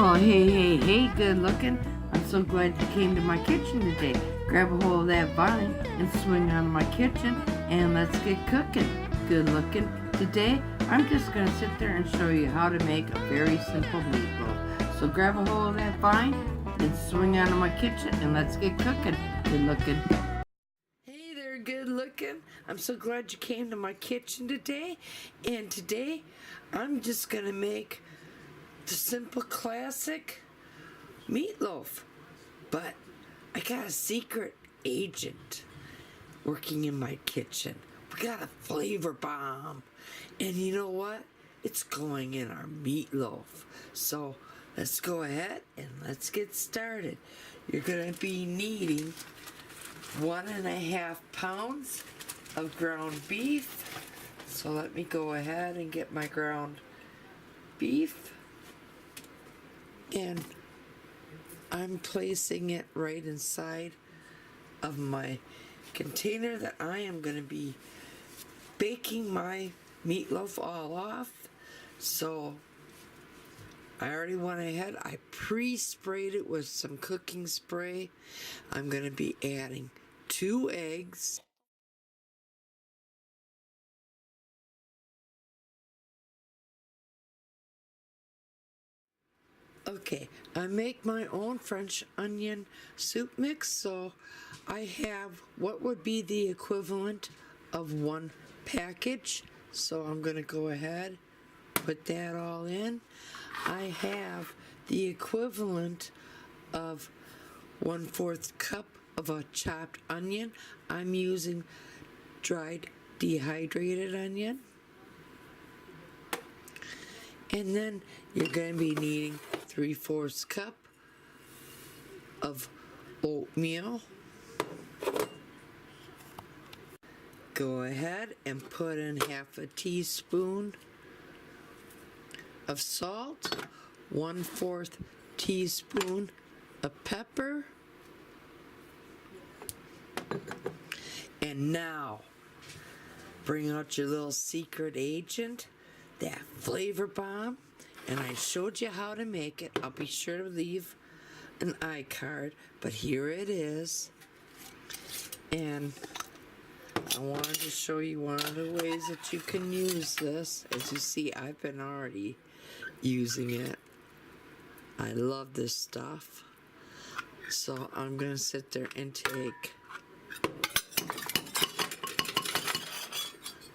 Well, hey, good looking. I'm so glad you came to my kitchen today. Grab a hold of that vine and swing on my kitchen and let's get cooking. Good looking. Today, I'm just going to sit there and show you how to make a very simple meatloaf. So grab a hold of that vine and swing onto my kitchen and let's get cooking. Good looking. Hey there, good looking. I'm so glad you came to my kitchen today. And today, I'm just going to make the simple classic meatloaf, but I got a secret agent working in my kitchen. We got a flavor bomb, and you know what? It's going in our meatloaf. So let's go ahead and let's get started. You're gonna be needing 1.5 pounds of ground beef. So let me go ahead and get my ground beef. And I'm placing it right inside of my container that I am going to be baking my meatloaf all off. So I already went ahead. I pre-sprayed it with some cooking spray. I'm going to be adding 2 eggs. Okay, I make my own French onion soup mix, so I have what would be the equivalent of 1 package. So I'm going to go ahead, put that all in. I have the equivalent of 1/4 cup of a chopped onion. I'm using dried dehydrated onion. And then you're going to be needing 3/4 cup of oatmeal. Go ahead and put in 1/2 teaspoon of salt, 1/4 teaspoon of pepper. And now, bring out your little secret agent, that flavor bomb, and I showed you how to make it. I'll be sure to leave an iCard, but here it is. And I wanted to show you one of the ways that you can use this. As you see, I've been already using it. I love this stuff. So I'm gonna sit there and take,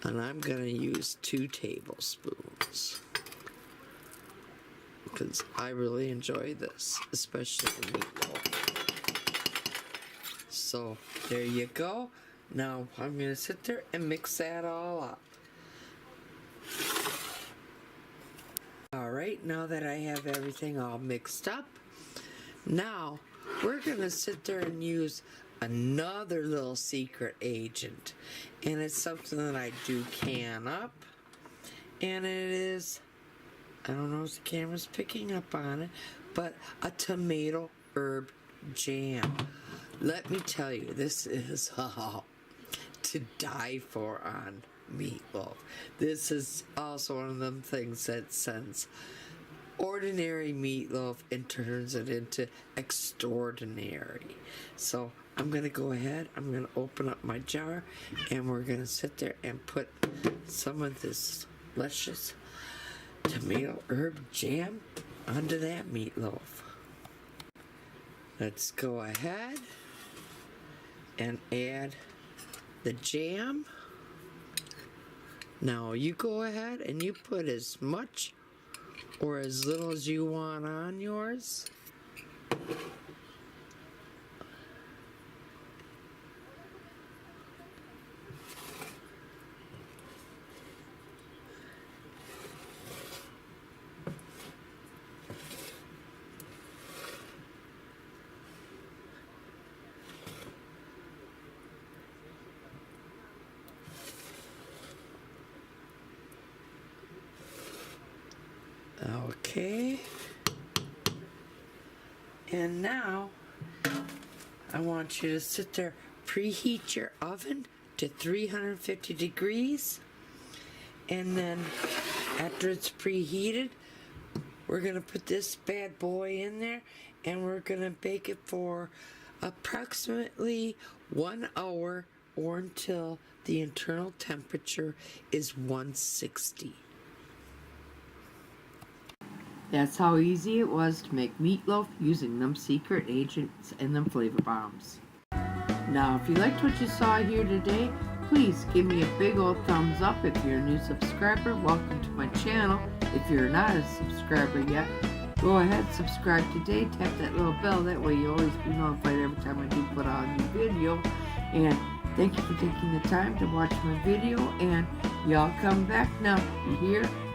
and I'm going to use 2 tablespoons because I really enjoy this, especially the meatloaf. So there you go. Now I'm going to sit there and mix that all up. Alright, now that I have everything all mixed up, now we're going to sit there and use another little secret agent, and it's something that I do can up, and it is, I don't know if the camera's picking up on it, but a tomato herb jam. Let me tell you, this is to die for on meatloaf. This is also one of them things that sends ordinary meatloaf and turns it into extraordinary. So I'm going to go ahead, I'm going to open up my jar, and we're going to sit there and put some of this delicious tomato herb jam onto that meatloaf. Let's go ahead and add the jam. Now you go ahead and you put as much or as little as you want on yours. Okay, and now I want you to sit there, preheat your oven to 350 degrees, and then after it's preheated, we're going to put this bad boy in there, and we're going to bake it for approximately 1 hour, or until the internal temperature is 160. That's how easy it was to make meatloaf using them secret agents and them flavor bombs. Now, if you liked what you saw here today, please give me a big old thumbs up. If you're a new subscriber, welcome to my channel. If you're not a subscriber yet, go ahead, subscribe today. Tap that little bell. That way you'll always be notified every time I do put out a new video. And thank you for taking the time to watch my video. And y'all come back now. You hear?